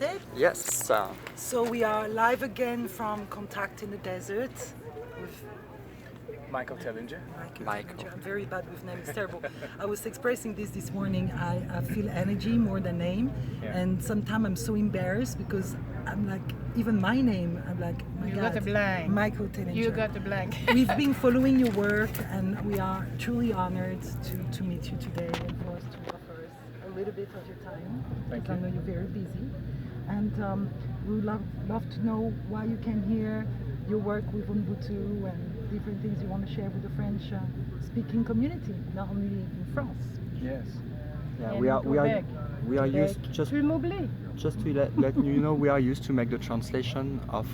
it? Yes. So we are live again from Contact in the Desert with Michael Tellinger. Tellinger. I'm very bad with names, it's terrible. I was expressing this morning. I feel energy more than name, and sometimes I'm so embarrassed because I'm like, even my name, I'm like, my you God, got a blank. Michael Tellinger. You got a blank. We've been following your work, and we are truly honored to meet you today and for us to offer us a little bit of your time. Thank I you. know you're very busy, and we would love to know why you came here, your work with Ubuntu, and different things you want to share with the French-speaking community, not only in France. Yes. Yeah, And we are Quebec. used just to let you know, we are used to make the translation of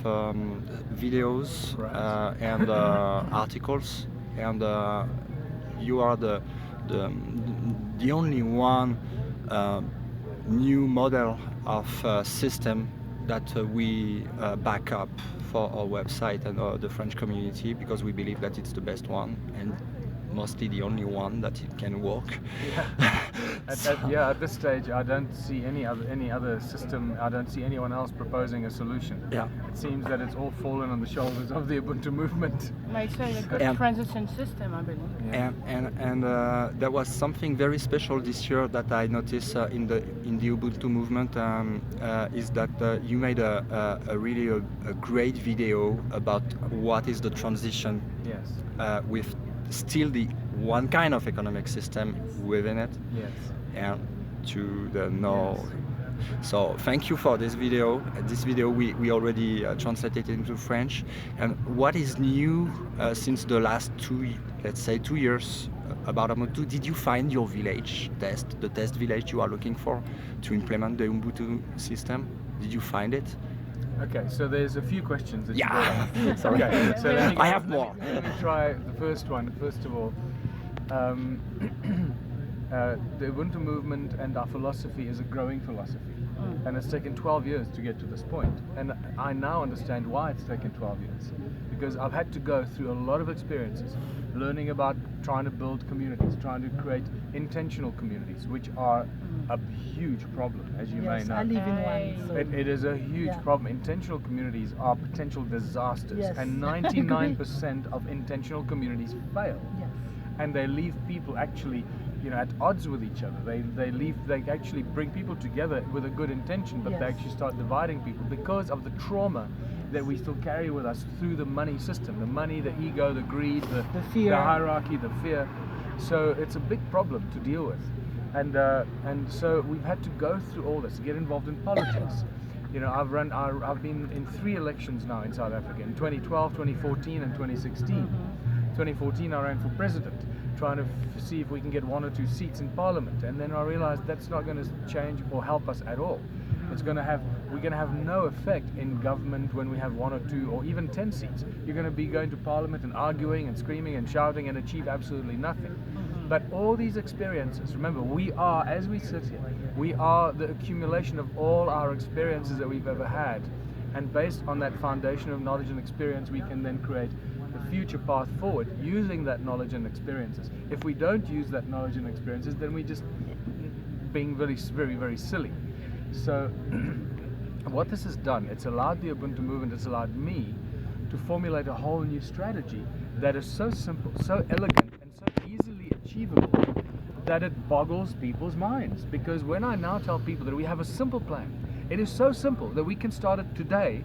videos Right. and articles, and you are the only one new model of system that we back up for our website and the French community, because we believe that it's the best one and mostly the only one that it can work. At this stage, I don't see any other system. I don't see anyone else proposing a solution. Yeah. It seems that it's all fallen on the shoulders of the Ubuntu movement. It's a good transition system, I believe. Yeah. And there was something very special this year that I noticed in the Ubuntu movement, is that you made a really great video about what is the transition. Yes. With still the one kind of economic system within it, Yes. and to the no. Yes. So thank you for this video. This video we already translated into French. And what is new since the last 2 years about Ubuntu? Did you find your village the test village you are looking for to implement the Ubuntu system? Did you find it? Okay, so there's a few questions that you Yeah. brought up. Sorry. Okay, so I have more. Let me try the first one. First of all, the Ubuntu movement and our philosophy is a growing philosophy, and it's taken 12 years to get to this point. And I now understand why it's taken 12 years, because I've had to go through a lot of experiences, learning about trying to build communities, trying to create intentional communities, which are a huge problem, as you may know. I live in one. So. It is a huge problem. Intentional communities are potential disasters, Yes. and 99% of intentional communities fail. Yes. And they leave people actually, at odds with each other. They actually bring people together with a good intention, but they Yes. actually start dividing people because of the trauma that we still carry with us through the money system, the money, the ego, the greed, the fear, the hierarchy, the fear. So it's a big problem to deal with. And so we've had to go through all this, get involved in politics. I've been in 3 elections now in South Africa, in 2012, 2014 and 2016. 2014 I ran for president, trying to see if we can get 1 or 2 seats in parliament, and then I realized that's not going to change or help us at all. We're going to have no effect in government when we have 1 or 2 or even 10 seats. You're going to be going to parliament and arguing and screaming and shouting and achieve absolutely nothing. But all these experiences, remember, we are, as we sit here, we are the accumulation of all our experiences that we've ever had. And based on that foundation of knowledge and experience, we can then create the future path forward using that knowledge and experiences. If we don't use that knowledge and experiences, then we're just being very, very, very silly. So what this has done, it's allowed the Ubuntu movement, it's allowed me to formulate a whole new strategy that is so simple, so elegant, and so easily achievable that it boggles people's minds. Because when I now tell people that we have a simple plan, it is so simple that we can start it today,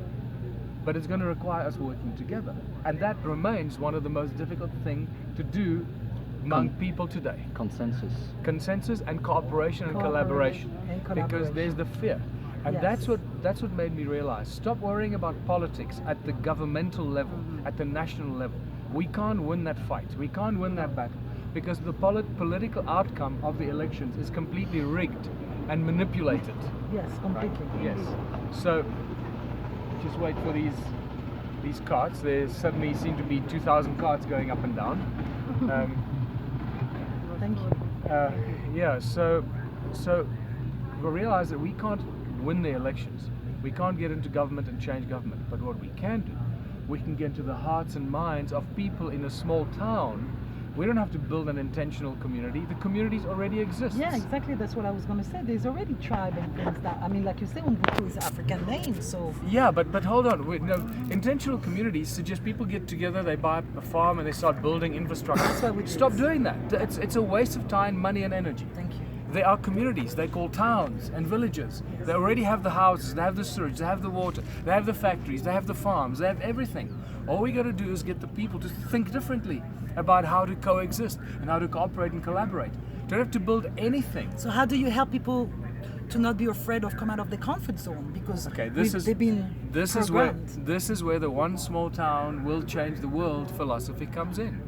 but it's going to require us working together. And that remains one of the most difficult things to do among people today. Consensus and cooperation and collaboration. Because there's the fear. And Yes. that's what made me realize, stop worrying about politics at the governmental level, at the national level. We can't win that fight. We can't win that battle, because the political outcome of the elections is completely rigged and manipulated. Yes, completely. Right? Yes. So just wait for these carts. There suddenly seem to be 2,000 carts going up and down. Thank you. So we realize that we can't win the elections. We can't get into government and change government. But what we can do, we can get into the hearts and minds of people in a small town We don't have to build an intentional community. The communities already exist. Yeah, exactly. That's what I was going to say. There's already tribe and things that, I mean, like you say, Ubuntu is an African name, so. Yeah, but hold on. No, intentional communities suggest people get together, they buy a farm, and they start building infrastructure. That's what we do. Stop doing that. It's a waste of time, money, and energy. Thank you. They are communities. They call towns and villages. They already have the houses, they have the sewage, they have the water, they have the factories, they have the farms, they have everything. All we got to do is get the people to think differently about how to coexist and how to cooperate and collaborate. Don't have to build anything. So how do you help people to not be afraid of come out of the comfort zone? Because they've been this programmed. is where the one small town will change the world philosophy comes in.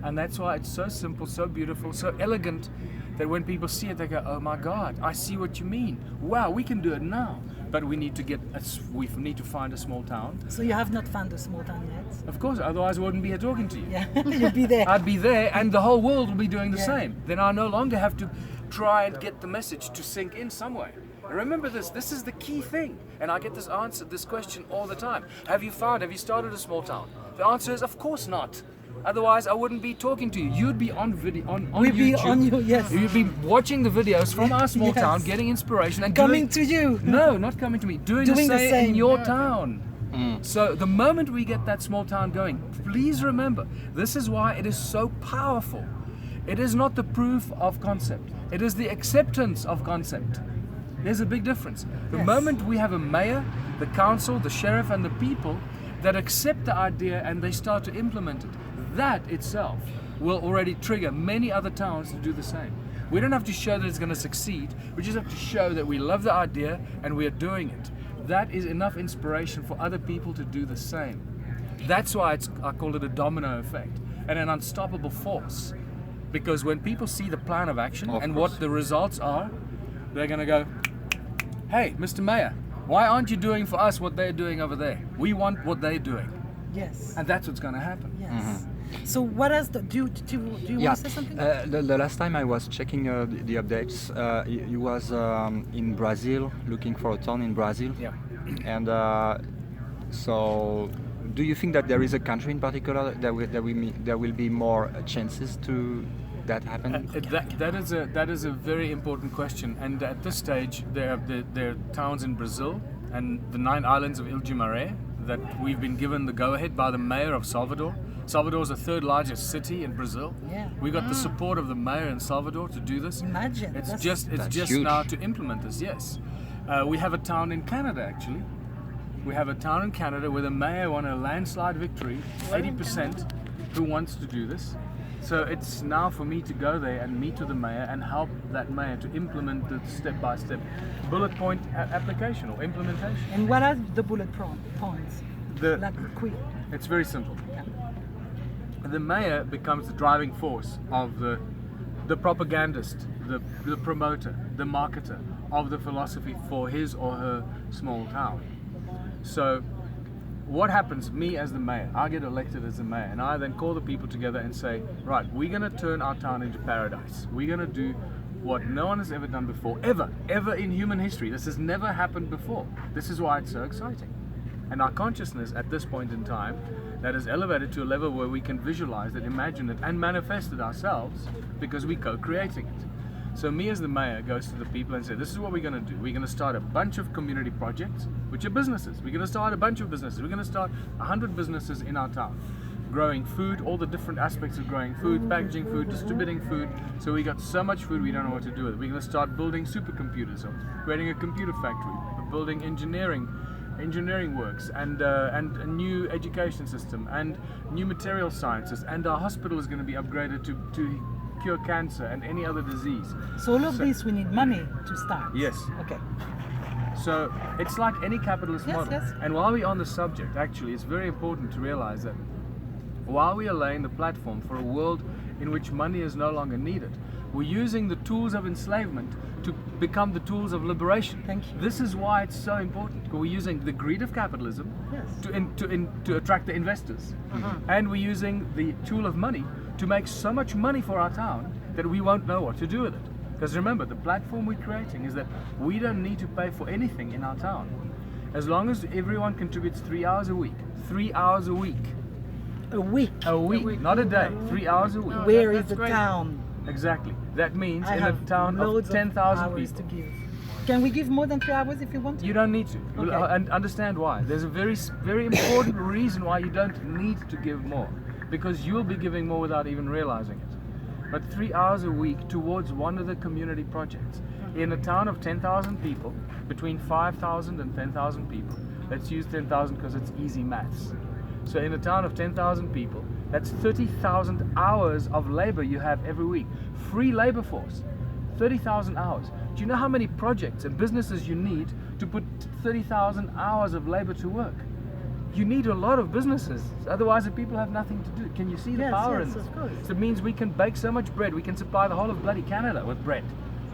And that's why it's so simple, so beautiful, so elegant, that when people see it, they go, oh my God, I see what you mean. Wow, we can do it now. But we need to find a small town. So you have not found a small town yet? Of course, otherwise I wouldn't be here talking to you. Yeah, you'd be there. I'd be there, and the whole world will be doing the Yeah. same. Then I no longer have to try and get the message to sink in somewhere. And remember this is the key thing. And I get this question all the time. Have you started a small town? The answer is, of course not. Otherwise, I wouldn't be talking to you. You'd be on video on We'd YouTube. be on you, yes. You'd be watching the videos from our small Yes. town, getting inspiration and Coming doing, to you. No, not coming to me. Doing Doing the the same same. in your Yeah. town. So the moment we get that small town going, please remember, this is why it is so powerful. It is not the proof of concept. It is the acceptance of concept. There's a big difference. The Yes. moment we have a mayor, the council, the sheriff, and the people that accept the idea and they start to implement it, that itself will already trigger many other towns to do the same. We don't have to show that it's going to succeed. We just have to show that we love the idea and we are doing it. That is enough inspiration for other people to do the same. That's why I call it a domino effect and an unstoppable force. Because when people see the plan of action Of and course. what the results are, they're going to go, hey, Mr. Mayor, why aren't you doing for us what they're doing over there? We want what they're doing. Yes. And that's what's going to happen. Yes. So what else do you Yeah, want to say something? the last time I was checking the updates, you was in Brazil, looking for a town in Brazil. Yeah. And so, do you think that there is a country in particular there will be more chances to that happen? That is a very important question. And at this stage, there are towns in Brazil and the 9 islands of Ilha Maré that we've been given the go-ahead by the mayor of Salvador. Salvador is the 3rd largest city in Brazil. Yeah. We got the support of the mayor in Salvador to do this. Imagine. It's That's- just huge. now to implement this. Yes, we have a town in Canada actually. We have a town in Canada where the mayor won a landslide victory, 80%, who wants to do this. So it's now for me to go there and meet with the mayor and help that mayor to implement the step-by-step bullet point application or implementation. And what are the bullet points? The- Like quick. It's very simple. Yeah. The mayor becomes the driving force of the propagandist, the promoter, the marketer of the philosophy for his or her small town. So what happens, me as the mayor, I get elected as the mayor, and I then call the people together and say, right, we're going to turn our town into paradise. We're going to do what no one has ever done before, ever in human history. This has never happened before. This is why it's so exciting. And our consciousness at this point in time, that is elevated to a level where we can visualize it, imagine it, and manifest it ourselves because we're co-creating it. So me as the mayor goes to the people and says, this is what we're going to do. We're going to start a bunch of community projects, which are businesses. We're going to start a bunch of businesses. We're going to start 100 businesses in our town. Growing food, all the different aspects of growing food, packaging food, distributing food. So we got so much food we don't know what to do with it. We're going to start building supercomputers, or creating a computer factory, building engineering works, and a new education system, and new material sciences, and our hospital is going to be upgraded to cure cancer and any other disease. So all of this we need money to start. Yes. Okay. So it's like any capitalist Yes, model. yes. And while we're on the subject, actually, it's very important to realize that while we are laying the platform for a world in which money is no longer needed, we're using the tools of enslavement to become the tools of liberation. Thank you. This is why it's so important. Because we're using the greed of capitalism Yes. to attract the investors. And we're using the tool of money to make so much money for our town that we won't know what to do with it. Because remember, the platform we're creating is that we don't need to pay for anything in our town. As long as everyone contributes 3 hours a week, 3 hours a week, A week. A week, not a day. 3 hours a week. Oh, Where is that's the great. town? Exactly. That means I in a have town loads of 10,000 hours people. to give. Can we give more than 3 hours if you want to? You don't need to. Okay. And understand why. There's a very important reason why you don't need to give more. Because you'll be giving more without even realizing it. But 3 hours a week towards one of the community projects in a town of 10,000 people, between 5,000 and 10,000 people. Let's use 10,000 because it's easy maths. So in a town of 10,000 people, that's 30,000 hours of labor you have every week. Free labor force. 30,000 hours. Do you know how many projects and businesses you need to put 30,000 hours of labor to work? You need a lot of businesses, otherwise the people have nothing to do. Can you see the Yes, power yes, in this? of course. So it means we can bake so much bread, we can supply the whole of bloody Canada with bread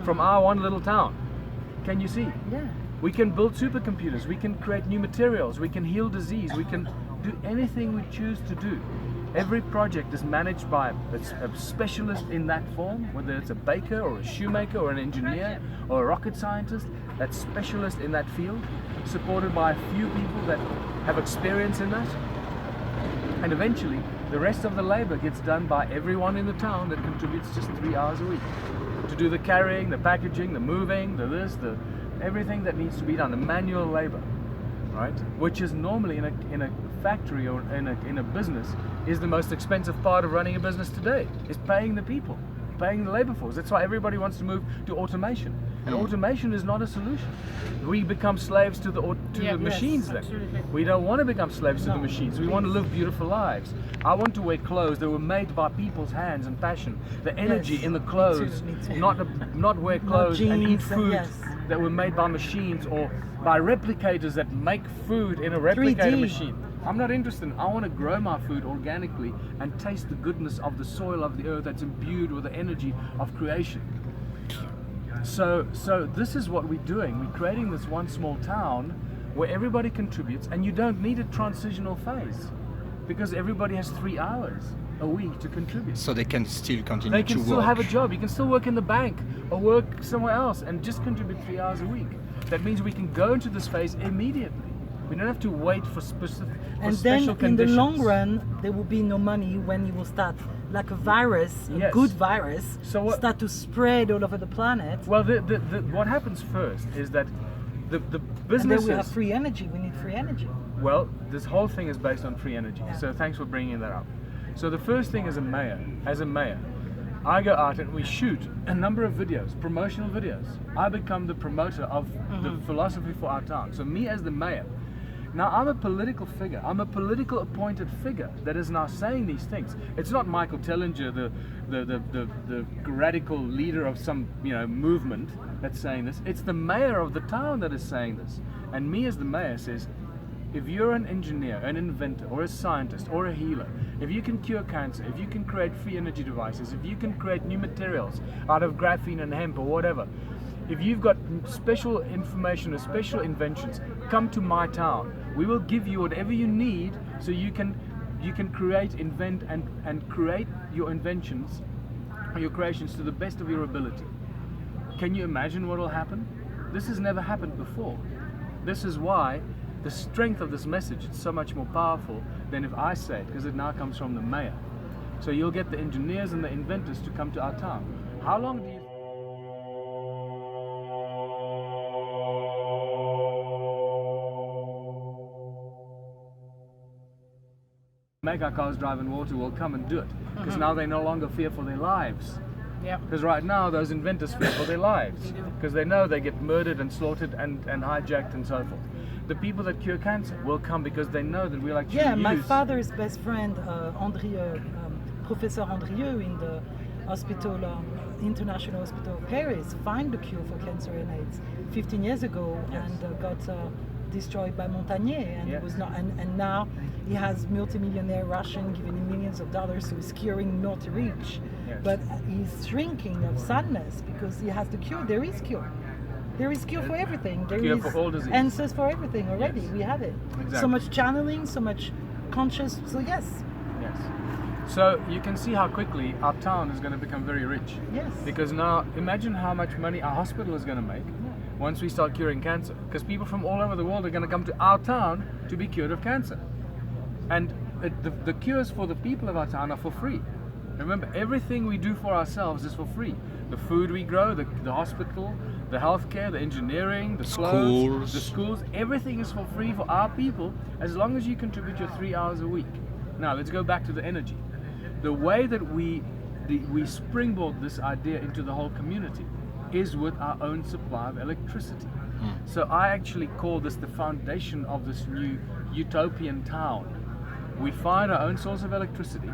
from our one little town. Can you see? Yeah. We can build supercomputers, we can create new materials, we can heal disease, we can do anything we choose to do. Every project is managed by a specialist in that form, whether it's a baker or a shoemaker or an engineer or a rocket scientist, that specialist in that field, supported by a few people that have experience in that. And eventually, the rest of the labor gets done by everyone in the town that contributes just 3 hours a week to do the carrying, the packaging, the moving, the this, the everything that needs to be done, the manual labor, right? Which is normally in a factory or in a business is the most expensive part of running a business today, is paying the people, paying the labor force. That's why everybody wants to move to automation. And automation is not a solution. We become slaves to the Yeah, machines yes, then. absolutely. We don't want to become slaves to No, the machines. We want to live beautiful lives. I want to wear clothes that were made by people's hands and passion. The energy Yes, in the me too, clothes, me too. not wear clothes and eat jeans and- food yes. that were made by machines or by replicators that make food in a replicator 3D. machine. I'm not interested. I want to grow my food organically and taste the goodness of the soil of the earth that's imbued with the energy of creation. So this is what we're doing. We're creating this one small town where everybody contributes, and you don't need a transitional phase because everybody has 3 hours a week to contribute. So they can still continue They to can still work. have a job. You can still work in the bank or work somewhere else and just contribute 3 hours a week. That means we can go into this phase immediately. We don't have to wait for special And then special in the conditions. long run, there will be no money when it will start, like a virus, a Yes. good virus, So what- start to spread all over the planet. Well, what happens first is that the And then businesses. we have free energy. We need free energy. Well, this whole thing is based on free energy. Yeah. So thanks for bringing that up. So the first thing as a mayor, I go out and we shoot a number of videos, promotional videos. I become the promoter of the philosophy for our town. So me as the mayor. Now I'm a political figure. I'm a political appointed figure that is now saying these things. It's not Michael Tellinger, the radical leader of some movement that's saying this. It's the mayor of the town that is saying this. And me as the mayor says, if you're an engineer, an inventor, or a scientist, or a healer, if you can cure cancer, if you can create free energy devices, if you can create new materials out of graphene and hemp or whatever, if you've got special information or special inventions, come to my town. We will give you whatever you need so you can create, invent, and create your inventions or your creations to the best of your ability. Can you imagine what will happen? This has never happened before. This is why the strength of this message is so much more powerful than if I say it, because it now comes from the mayor. So you'll get the engineers and the inventors to come to our town. How long do you make our cars drive in water will come and do it? Because now they no longer fear for their lives. Yeah. Because right now those inventors fear for their lives. Because they know they get murdered and slaughtered and hijacked and so forth. The people that cure cancer will come because they know that we'll actually Yeah, use... my father's best friend, Andrieux, Professor Andrieux in the hospital, International Hospital of Paris, found the cure for cancer and AIDS 15 years ago Yes. and got destroyed by Montagnier, and Yes. it was not. And now he has multimillionaire Russian giving him millions of dollars, so he's curing multi-rich. Yes. But he's shrinking of sadness because he has the cure. There is cure. There is cure for everything. There Cure is for all disease. answers for everything already. Yes. We have it. Exactly. So much channeling, so much conscious. So yes, Yes. So you can see how quickly our town is going to become very rich. yes. Because now, imagine how much money our hospital is going to make once we start curing cancer. Because people from all over the world are going to come to our town to be cured of cancer. And the cures for the people of our town are for free. Remember, everything we do for ourselves is for free. The food we grow, the hospital, the healthcare, the engineering, the clothes, the schools, everything is for free for our people as long as you contribute your 3 hours a week. Now let's go back to the energy. The way that we springboard this idea into the whole community is with our own supply of electricity. So I actually call this the foundation of this new utopian town. We find our own source of electricity.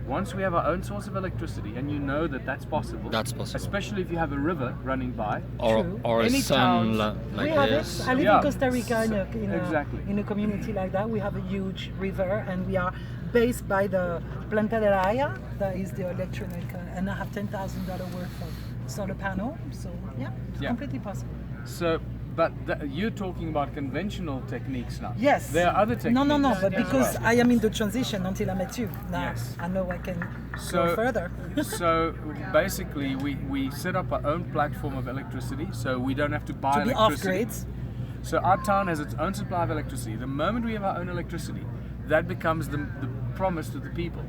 Once we have our own source of electricity, and you know that that's possible, especially if you have a river running by, or a any sun towns, like we have this. it. I live Yeah. in Costa Rica Exactly. in a community like that. We have a huge river, and we are based by the Planta de Raya, that is the electronic, and I have $10,000 worth of solar panel. So yeah, it's completely possible. So, but you're talking about conventional techniques now. Yes. There are other techniques. No, but as because well. I am in the transition until I met you. Now Yes. I know I can So- go further. So basically, we set up our own platform of electricity, so we don't have to buy To be off electricity. grids. So our town has its own supply of electricity. The moment we have our own electricity, that becomes the promise to the people.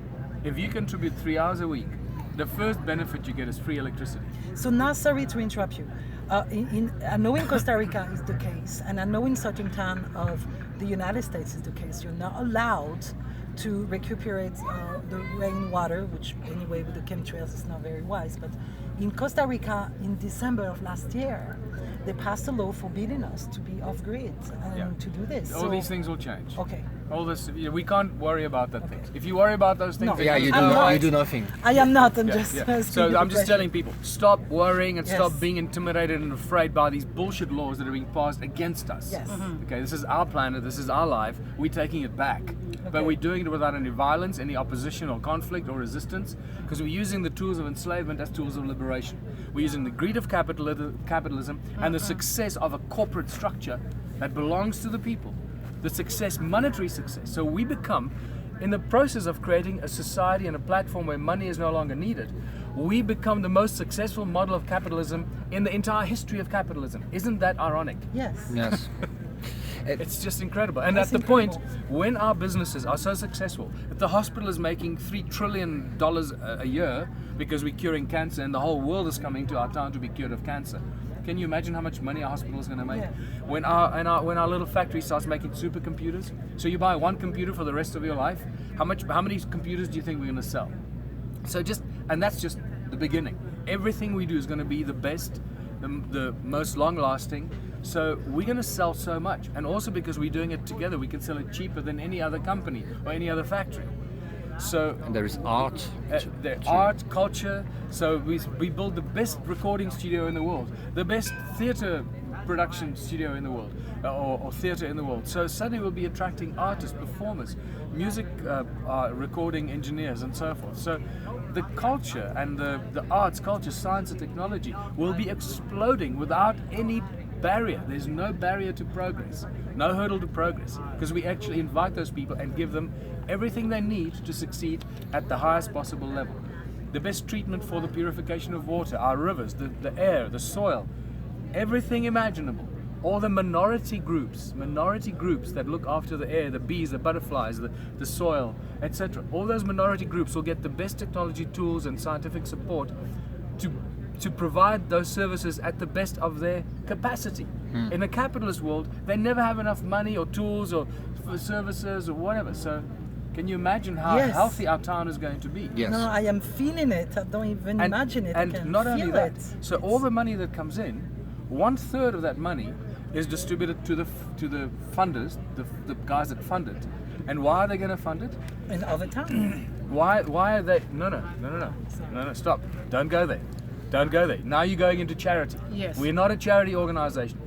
If you contribute 3 hours a week, the first benefit you get is free electricity. So now, sorry to interrupt you. I know in Costa Rica is the case, and I know in certain town of the United States is the case. You're not allowed to recuperate the rainwater, which anyway with the chemtrails is not very wise. But in Costa Rica, in December of last year, they passed a law forbidding us to be off grid and to do this. All these things will change. Okay. All this, we can't worry about that things. If you worry about those things, No. then Yeah, you're you just do. right. You do nothing. I am not. I'm Yeah, just. yeah. speaking So the I'm just question. telling people, stop worrying and stop Yes. being intimidated and afraid by these bullshit laws that are being passed against us. Yes. Okay, this is our planet, this is our life, we're taking it back. But Okay. we're doing it without any violence, any opposition or conflict or resistance, because we're using the tools of enslavement as tools of liberation. We're using the greed of capitalism and the success of a corporate structure that belongs to the people. The success, monetary success. So we become, in the process of creating a society and a platform where money is no longer needed, we become the most successful model of capitalism in the entire history of capitalism. Isn't that ironic? Yes. Yes. It's just incredible. And That's at the point incredible. when our businesses are so successful, if the hospital is making $3 trillion a year because we're curing cancer and the whole world is coming to our town to be cured of cancer, can you imagine how much money our hospital is going to make? Yeah. When our little factory starts making supercomputers, so you buy one computer for the rest of your life, how many computers do you think we're going to sell? So and that's just the beginning. Everything we do is going to be the best, the most long-lasting. So we're going to sell so much, and also because we're doing it together, we can sell it cheaper than any other company or any other factory. So And there is art. the art, culture. So we build the best recording studio in the world, the best theater production studio in the world, or theater in the world. So suddenly we'll be attracting artists, performers, music recording engineers, and so forth. So the culture and the arts, culture, science, and technology will be exploding without any barrier. There's no barrier to progress, no hurdle to progress, because we actually invite those people and give them everything they need to succeed at the highest possible level. The best treatment for the purification of water, our rivers, the air, the soil, everything imaginable. All the minority groups that look after the air, the bees, the butterflies, the soil, etc. All those minority groups will get the best technology tools and scientific support to provide those services at the best of their capacity. In a capitalist world, they never have enough money or tools or for services or whatever. So can you imagine how Yes. healthy our town is going to be? Yes. No, I am feeling it. I don't even imagine it. I And can not feel only that, it. so all the money that comes in, 1/3 of that money is distributed to the funders, the guys that fund it. And why are they going to fund it? in other towns. Why are they? No, stop. Don't go there. Don't go there. Now you're going into charity. Yes. We're not a charity organization.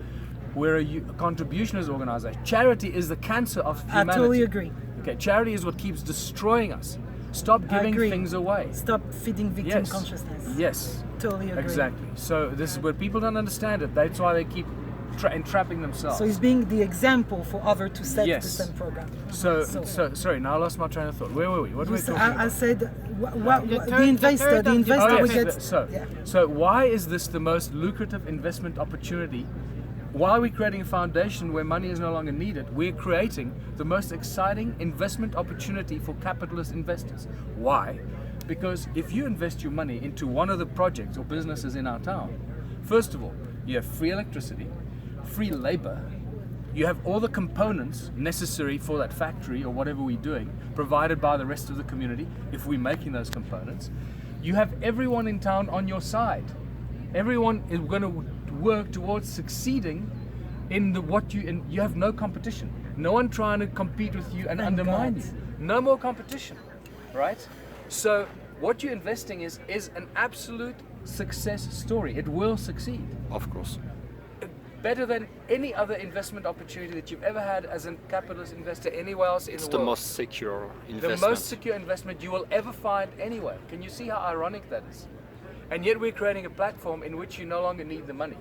We're a contributionist organization. Charity is the cancer of I humanity. totally agree. Okay, charity is what keeps destroying us. Stop I giving agree. things away. Stop feeding victim Yes. consciousness. Yes. Totally agree. Exactly. So this is where people don't understand it. That's why they keep entrapping themselves. So it's being the example for others to set Yes. the same program. So sorry. Now I lost my train of thought. Where were we? What were we talking I about? said The the investor third of will get. So, yeah. so why is this the most lucrative investment opportunity while we're creating a foundation where money is no longer needed, we're creating the most exciting investment opportunity for capitalist investors. Why? Because if you invest your money into one of the projects or businesses in our town, first of all, you have free electricity, free labor, you have all the components necessary for that factory or whatever we're doing, provided by the rest of the community, if we're making those components. You have everyone in town on your side. Everyone is going to work towards succeeding in you have no competition. No one trying to compete with you and Thank undermine God. you. No more competition, right? So what you're investing is an absolute success story. It will succeed. Of course. Better than any other investment opportunity that you've ever had as a capitalist investor anywhere else in It's the the world. most secure The investment. most secure investment you will ever find anywhere. Can you see how ironic that is? And yet we're creating a platform in which you no longer need the money.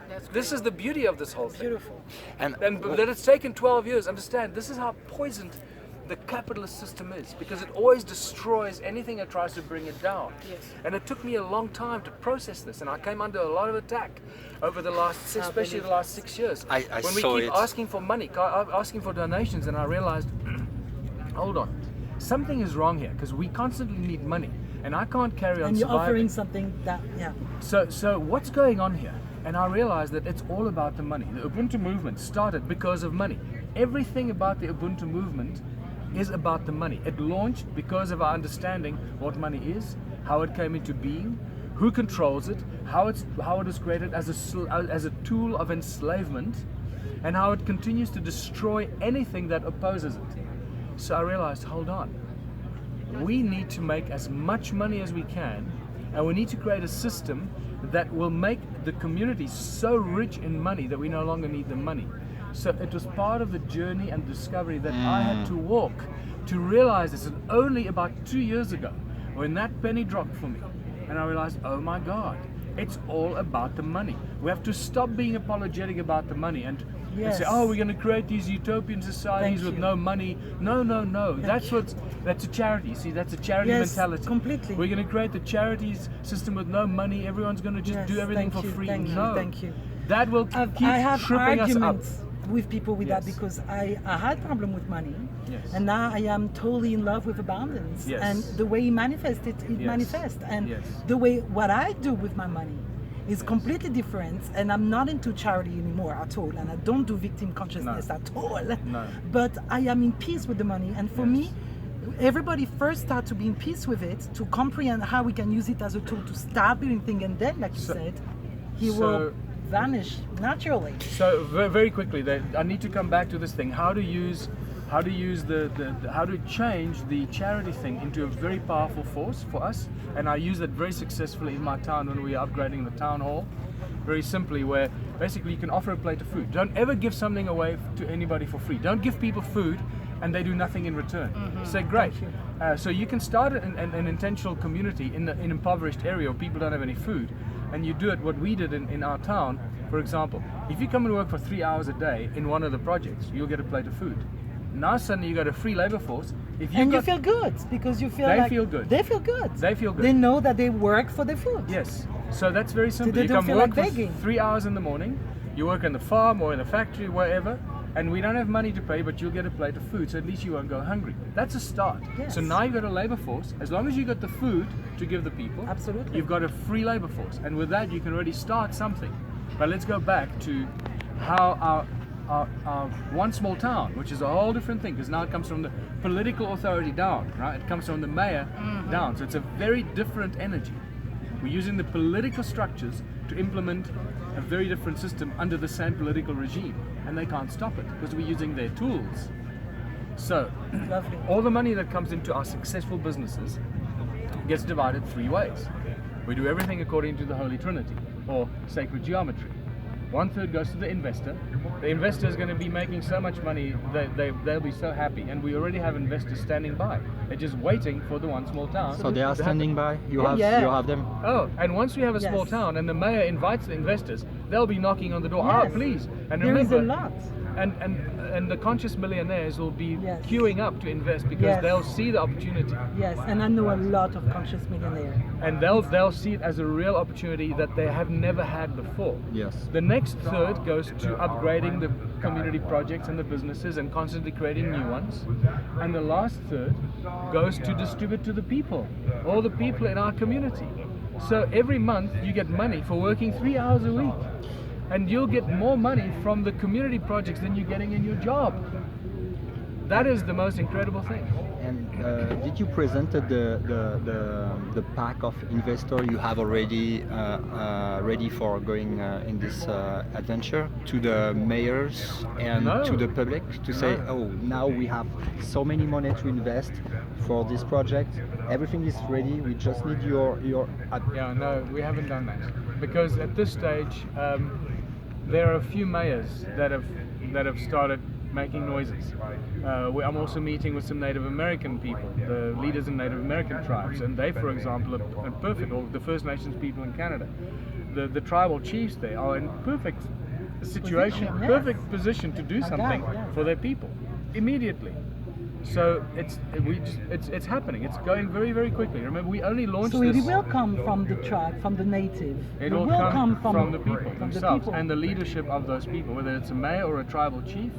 That's This is the beauty of this whole thing. Beautiful. And That it's taken 12 years. Understand, this is how poisoned the capitalist system is, because it always destroys anything that tries to bring it down. Yes. And it took me a long time to process this, and I came under a lot of attack over the last, especially the last 6 years. I when we saw keep it. asking for money, asking for donations, and I realized, hold on, something is wrong here, because we constantly need money, and I can't carry on And you're surviving. offering something that, yeah. So what's going on here? And I realized that it's all about the money. The Ubuntu movement started because of money. Everything about the Ubuntu movement is about the money. It launched because of our understanding what money is, how it came into being, who controls it, how it is created as a tool of enslavement, and how it continues to destroy anything that opposes it. So I realized, hold on, we need to make as much money as we can, and we need to create a system that will make the community so rich in money that we no longer need the money. So it was part of the journey and discovery that I had to walk to realize this. And only about 2 years ago, when that penny dropped for me, and I realized, oh my God, it's all about the money. We have to stop being apologetic about the money and Yes. say, oh, we're going to create these utopian societies Thank with you. no money. No. That's a charity. See, that's a charity Yes, mentality. completely. We're going to create the charities system with no money. Everyone's going to just Yes, do everything thank for you, free. thank you, No, thank you. that will keep I have tripping us up. arguments with people with that Yes. because I had problem with money, Yes. and now I am totally in love with abundance. Yes. And the way it manifests, it Yes. manifests. And Yes. the way what I do with my money is completely different. And I'm not into charity anymore at all. And I don't do victim consciousness at all. No. But I am in peace with the money. And for Yes. me, everybody first start to be in peace with it, to comprehend how we can use it as a tool to start building things, and then, like you said, he will vanish naturally. So very quickly, I need to come back to this thing. How to use how to change the charity thing into a very powerful force for us. And I use that very successfully in my town when we are upgrading the town hall. Very simply, where basically you can offer a plate of food. Don't ever give something away to anybody for free. Don't give people food and they do nothing in return. Say, great. So you can start an intentional community in an impoverished area where people don't have any food, and you do it what we did in our town. For example, if you come and work for 3 hours a day in one of the projects, you'll get a plate of food. Now suddenly you got a free labor force. You feel good because you feel They like feel good. They feel good. They feel good. They know that they work for the food. Yes. So that's very simple. they You don't come feel work like for begging. 3 hours in the morning. You work in the farm or in the factory, wherever, and we don't have money to pay, but you'll get a plate of food, so at least you won't go hungry. That's a start. Yes. So now you've got a labor force. As long as you got the food to give the people, Absolutely. you've got a free labor force, and with that you can already start something. But let's go back to how our one small town, which is a whole different thing, because now it comes from the political authority down, right? It comes from the mayor down, so it's a very different energy. We're using the political structures to implement a very different system under the same political regime, and they can't stop it because we're using their tools. So Lovely. all the money that comes into our successful businesses gets divided 3 ways. We do everything according to the Holy Trinity, or sacred geometry. 1/3 goes to the investor. The investor is going to be making so much money that they'll be so happy, and we already have investors standing by. They're just waiting for the one small town. So they are to standing by. You Yeah. have them. Oh, and once we have a small Yes. town and the mayor invites the investors, they'll be knocking on the door. Yes. Ah, please. And There is a remember, lot. and the conscious millionaires will be Yes. queuing up to invest because Yes. they'll see the opportunity. Yes, and I know a lot of conscious millionaires. And they'll see it as a real opportunity that they have never had before. Yes. The next third goes to upgrading the community projects and the businesses and constantly creating new ones. And the last third goes to distribute to the people, all the people in our community. So every month you get money for working 3 hours a week. And you'll get more money from the community projects than you're getting in your job. That is the most incredible thing. And did you present the pack of investors you have already ready for going in this adventure to the mayors and No. to the public to say, No. oh, now we have so many money to invest for this project. Everything is ready. We just need your. Yeah, no, we haven't done that because at this stage there are a few mayors that have started making noises. I'm also meeting with some Native American people, the leaders in Native American tribes, and they, for example, are perfect. Or the First Nations people in Canada, the tribal chiefs there are in perfect situation, Position, yes. perfect position to do Like something that, yes. for their people immediately. So it's happening. It's going very, very quickly. Remember, we only launched So this. it will come from the tribe, from the native. It will come from the people from the themselves people. and the leadership of those people, whether it's a mayor or a tribal chief.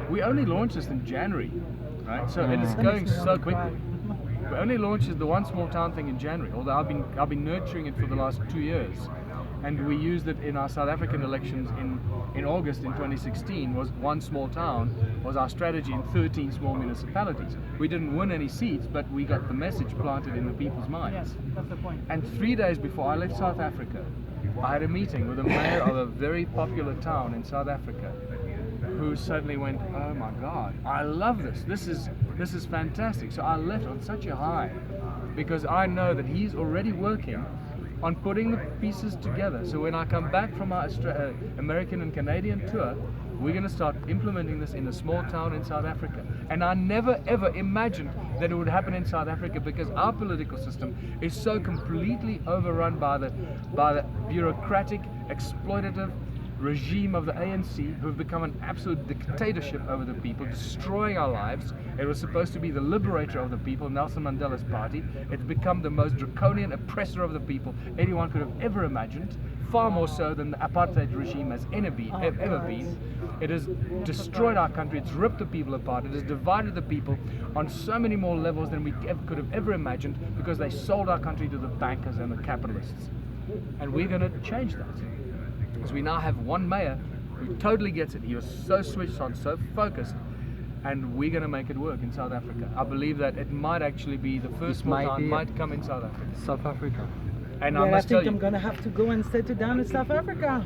We only launched this in January, right? So it is That going makes me so want to quickly. cry. We only launched the One Small Town thing in January, although I've been nurturing it for the last 2 years. And we used it in our South African elections in August in 2016. Was One Small Town was our strategy in 13 small municipalities. We didn't win any seats, but we got the message planted in the people's minds. Yes, that's the point. And 3 days before I left South Africa, I had a meeting with the mayor of a very popular town in South Africa, who suddenly went, "Oh my God, I love this. This is fantastic." So I left on such a high, because I know that he's already working on putting the pieces together. So when I come back from our American and Canadian tour, we're going to start implementing this in a small town in South Africa. And I never ever imagined that it would happen in South Africa, because our political system is so completely overrun by the bureaucratic, exploitative regime of the ANC, who've become an absolute dictatorship over the people, destroying our lives. It was supposed to be the liberator of the people, Nelson Mandela's party. It's become the most draconian oppressor of the people anyone could have ever imagined, far more so than the apartheid regime has ever been. It has destroyed our country, it's ripped the people apart, it has divided the people on so many more levels than we could have ever imagined, because they sold our country to the bankers and the capitalists. And we're going to change that. Because we now have one mayor who totally gets it. He was so switched on, so focused, and we're going to make it work in South Africa. I believe that it might actually be the first small town might come in South Africa. South Africa. And Well, I I must tell think I'm you, going to have to go and settle down in South Africa.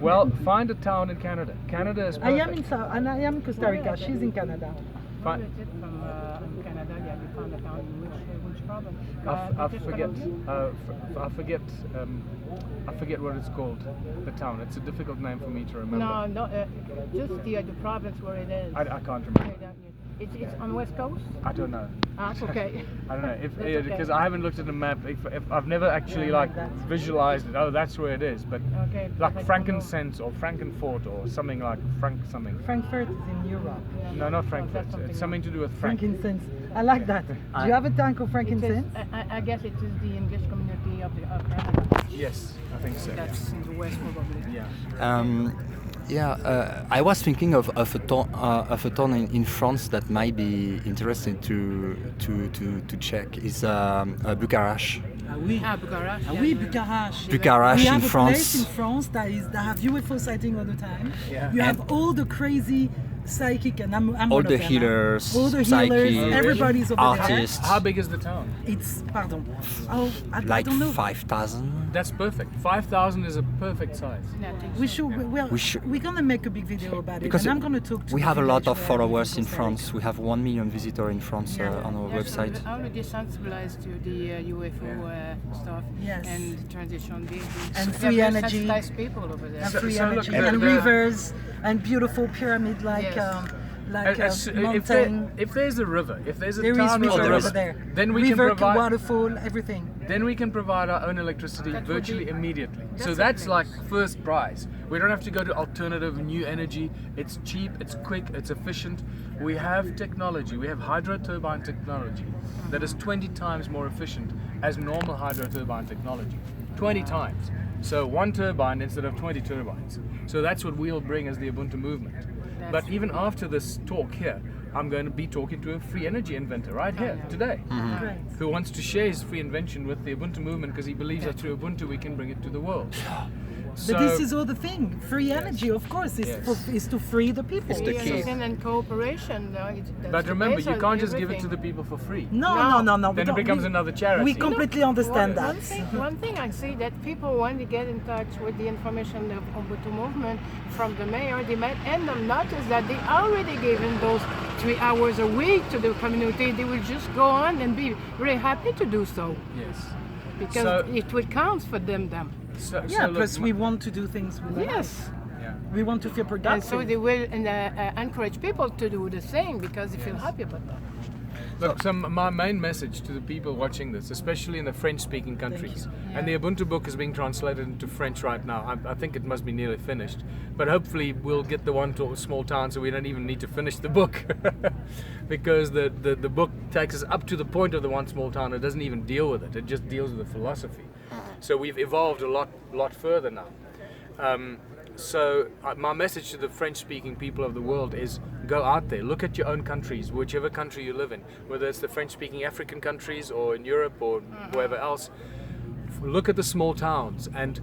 well, find a town in Canada. Canada is I perfect. am in South, and I am in Costa Rica. She's in Canada. Where is it from Canada? Yeah, you found a town in which province? I forget what it's called. The town. It's a difficult name for me to remember. No, just the province where it is. I can't remember. Okay, it's on West Coast? I don't know. Ah, okay. I don't know if That's okay. because I haven't looked at the map. If I've never actually Yeah, like like that. visualized it. Oh, that's where it is. But Okay. like perfect. frankincense or Frankenfort or something like Frank something. Frankfurt is in Europe. Yeah. No, not Oh, Frankfurt. that's It's something to do with Frank. Frankincense. I like that. Do you have a tank of It is, frankincense? I guess it is the English community of Canada. Yes, I think so. That's in the west probably. Yeah. I was thinking of a town in France that might be interesting to check. Is Bucharest. Ah oui. Ah, Bucharest. Ah yeah. oui, Bucharest. Bucharest We in have a France. place in France that have UFO sighting all the time. Yeah. You have And- all the crazy psychic, and I'm All one the of them, healers, all the psychic, healers, everybody's over artists. How big is the town? there. It's pardon. Oh, I Like don't know. 5,000. That's perfect. 5,000 is a perfect size. Yeah, I think We so, should. yeah. We're gonna make a big video about it, Because and I'm gonna talk to. we the have a lot village of where I live in followers in Costa France. Rica. We have 1 million visitors in France on our Yeah, website. So I'm already sensibilized to the UFO stuff Yes. and transition. And They're free very energy. sensitized people over there. And So- free so energy look, and the- rivers and beautiful pyramid like Yes. like a if, mountain. if there's a river, if there's a There is town with river a over river, there. then we River, can provide. waterfall, everything. Then we can provide our own electricity That would virtually be- immediately. So that's that's amazing. like first prize. We don't have to go to alternative new energy. It's cheap, it's quick, it's efficient. We have technology. We have hydro turbine technology that is 20 times more efficient as normal hydro turbine technology. 20 times. So one turbine instead of 20 turbines. So that's what we'll bring as the Ubuntu movement. But That's even after this talk here, I'm going to be talking to a free energy inventor right here today, Great. who wants to share his free invention with the Ubuntu movement because he believes that through Ubuntu we can bring it to the world. But this is all the thing. Free energy, of course, is, Yes. is to free the people. It's the key. And cooperation. That's But the remember, base you of can't just give it to everything. the people for free. No, No. no. we Then it don't- becomes we- another charity. We completely understand that. One thing I see that people, when they get in touch with the information of Ubuntu movement from the mayor, they might end up notice that they already given those 3 hours a week to the community. They will just go on and be very happy to do so Yes. because So- it will count for them. So, Yeah, so look, plus we want to do things we like. Yes. yeah. We want to feel And productive. so they will encourage people to do the same because they feel happy about that. Look, so my main message to the people watching this, especially in the French-speaking countries, and the Ubuntu book is being translated into French right now. I think it must be nearly finished, but hopefully we'll get the one to a small town so we don't even need to finish the book, because the book takes us up to the point of the one small town. It doesn't even deal with it; it just deals with the philosophy. So we've evolved a lot further now. So my message to the French-speaking people of the world is go out there, look at your own countries, whichever country you live in, whether it's the French-speaking African countries or in Europe or wherever else. Look at the small towns, and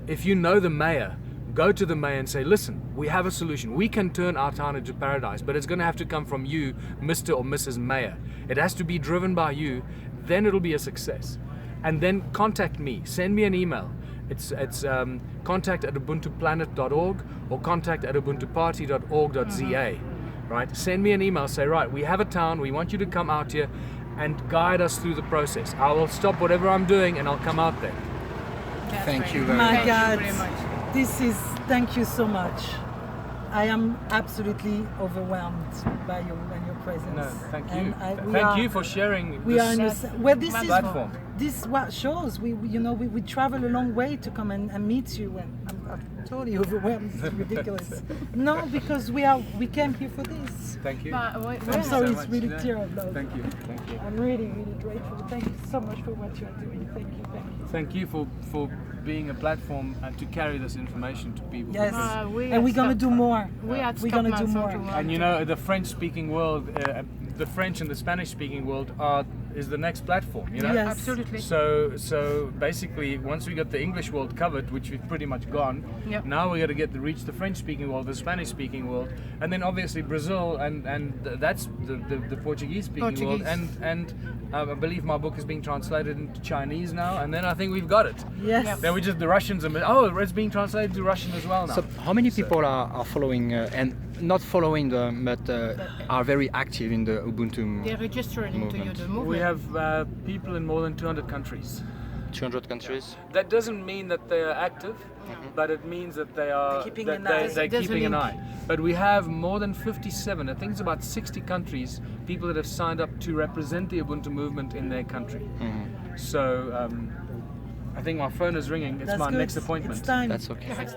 if you know the mayor, go to the mayor and say, listen, we have a solution. We can turn our town into paradise, but it's going to have to come from you, Mr. or Mrs. Mayor. It has to be driven by you, then it'll be a success. And then contact me, send me an email. It's contact@ubuntuplanet.org or contact@ubuntuparty.org.za, right? Send me an email, say, right, we have a town, we want you to come out here and guide us through the process. I will stop whatever I'm doing and I'll come out there. Thank you very My much. God, very much. thank you so much. I am absolutely overwhelmed by you and your presence. No, thank you. And Thank you for sharing We are in this. the well. This is platform. this what shows. We travel a long way to come and meet you, and I'm totally overwhelmed. It's ridiculous. No, because we came here for this. Thank you. But I'm you sorry, so it's much really today. tear of love. Thank you. Thank you. I'm really grateful. Thank you so much for what you are doing. Thank you. Thank you for being a platform and to carry this information to people. Yes, we and are we're gonna do stuck. more. We are We're gonna do stuck more. now, And you know, the French-speaking world, the French and the Spanish-speaking world is the next platform. You know. Yes. Absolutely. So basically, once we got the English world covered, which we've pretty much gone, Yep. now we got to reach the French-speaking world, the Spanish-speaking world, and then obviously Brazil, and that's the Portuguese-speaking world, Portuguese. and I believe my book is being translated into Chinese now, and then I think we've got it. Yes. Yep. Then we just the Russians, it's being translated to Russian as well now. So how many people are following and not following but are very active in the Ubuntu They're registering into movement? the movement. We have people in more than 200 countries. 200 countries? That doesn't mean that they are active, but it means that they are They're keeping that an they- eye. they're There's a keeping an link. eye. But we have more than 57, I think it's about 60 countries, people that have signed up to represent the Ubuntu movement in their country. So I think my phone is ringing. It's That's my good. next appointment. It's time. That's okay.